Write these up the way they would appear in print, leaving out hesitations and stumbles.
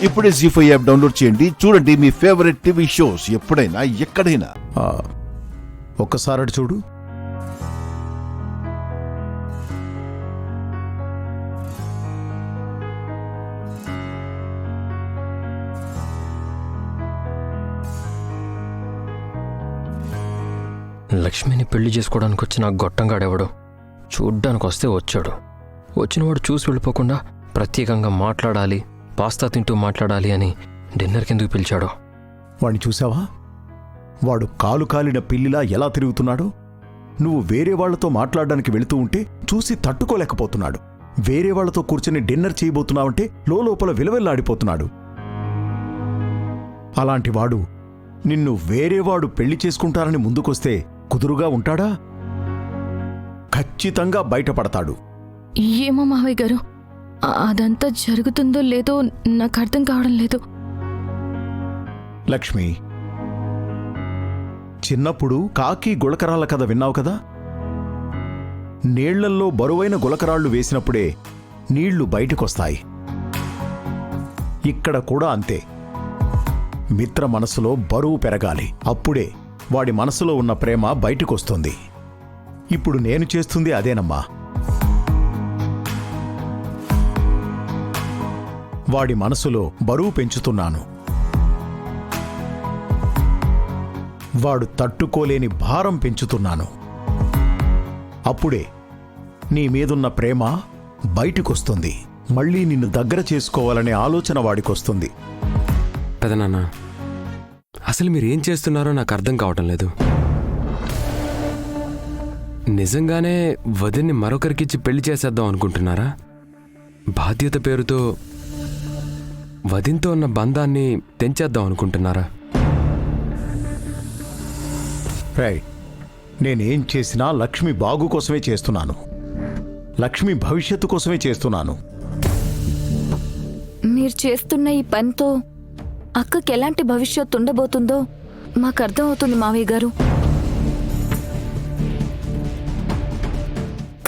ఇప్పుడే జీ5 app download చేయండి. చూడండి మీ ఫేవరెట్ టీవీ షోస్ ఎప్పుడైనా ఎక్కడైనా. ఒక్కసారి చూడు. లక్ష్మిని పెళ్లి చేసుకోవడానికి వచ్చిన గొట్టంగాడెవడు చూడ్డానికి వస్తే వచ్చాడు. వచ్చినవాడు చూసి వెళ్ళిపోకుండా ప్రత్యేకంగా మాట్లాడాలి, పాస్తా తింటూ మాట్లాడాలి అని డిన్నర్ కిందకు పిలిచాడు. వాణ్ణి చూసావా? వాడు కాలు కాలిన పిల్లిలా ఎలా తిరుగుతున్నాడు. నువ్వు వేరే వాళ్లతో మాట్లాడడానికి వెళుతూ ఉంటే చూసి తట్టుకోలేకపోతున్నాడు. వేరే వాళ్లతో కూర్చుని డిన్నర్ చేయబోతున్నావంటే లోపల విలవెల్లాడిపోతున్నాడు. అలాంటివాడు నిన్ను వేరేవాడు పెళ్లి చేసుకుంటారని ముందుకొస్తే కుదురుగా ఉంటాడా? ఖచ్చితంగా బయటపడతాడు. ఏమో మావయ్య గారు, అదంతా జరుగుతుందో లేదో నాకు అర్థం కావడం లేదు. లక్ష్మి, చిన్నప్పుడు కాకి గులకరాళ్ళ కథ విన్నావు కదా? నీళ్లల్లో బరువైన గులకరాళ్లు వేసినప్పుడే నీళ్లు బయటకొస్తాయి. ఇక్కడ కూడా అంతే. మిత్ర మనసులో బరువు పెరగాలి. అప్పుడే వాడి మనసులో ఉన్న ప్రేమ బయటకొస్తుంది. ఇప్పుడు నేను చేస్తుంది అదేనమ్మా. వాడి మనసులో బరువు పెంచుతున్నాను. వాడు తట్టుకోలేని భారం పెంచుతున్నాను. అప్పుడే నీ మీదున్న ప్రేమ బయటికొస్తుంది. మళ్ళీ నిన్ను దగ్గర చేసుకోవాలనే ఆలోచన వాడికొస్తుంది. పెదనాన్న, అసలు మీరేం చేస్తున్నారో నాకు అర్థం కావటం లేదు. నిజంగానే వదిన్ని మరొకరికిచ్చి పెళ్లి చేసేద్దాం అనుకుంటున్నారా? బాధ్యత పేరుతో వదిన్తో ఉన్న బంధాన్ని తెంచేద్దాం అనుకుంటున్నారా? రైట్. నేనేం చేసినా లక్ష్మి బాగు కోసమే చేస్తున్నాను. లక్ష్మి భవిష్యత్తు కోసమే చేస్తున్నాను. మీరు చేస్తున్న ఈ పనితో అక్కకి ఎలాంటి భవిష్యత్తు ఉండబోతుందో మాకు అర్థం అవుతుంది మావయ్య గారు.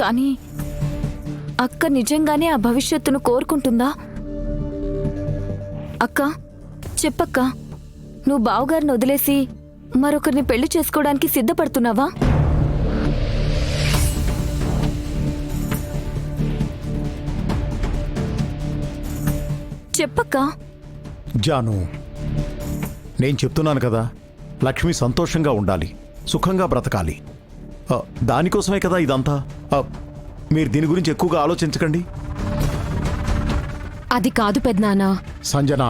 కానీ అక్క నిజంగానే ఆ భవిష్యత్తును కోరుకుంటుందా? అక్క, చెప్పక్క, నువ్వు బావగారిని వదిలేసి మరొకరిని పెళ్లి చేసుకోవడానికి సిద్ధపడుతున్నావా? చెప్పక్క. జాను, నేను చెప్తున్నాను కదా, లక్ష్మి సంతోషంగా ఉండాలి, సుఖంగా బ్రతకాలి. దానికోసమే కదా ఇదంతా. మీరు దీని గురించి ఎక్కువగా ఆలోచించకండి. అది కాదు పెద్దనాన్న. సంజన,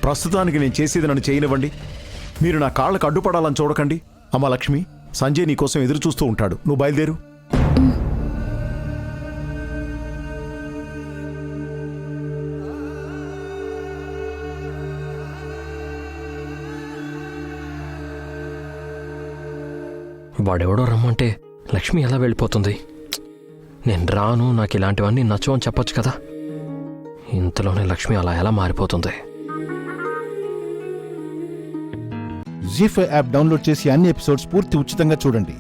ప్రస్తుతానికి నేను చేసేది నన్ను చేయనివ్వండి. మీరు నా కాళ్ళకు అడ్డుపడాలని చూడకండి. అమ్మ లక్ష్మి, సంజయ్ నీకోసం ఎదురు చూస్తూ ఉంటాడు. నువ్వు బయలుదేరు. వాడెవడో రమ్మంటే లక్ష్మి ఎలా వెళ్ళిపోతుంది? నేను రాను, నాకు ఇలాంటివన్నీ నచ్చవని చెప్పొచ్చు కదా. ఇంతలోనే లక్ష్మి అలా ఎలా మారిపోతుంది? జీ5 యాప్ డౌన్లోడ్ చేసి అన్ని ఎపిసోడ్స్ పూర్తి ఉచితంగా చూడండి.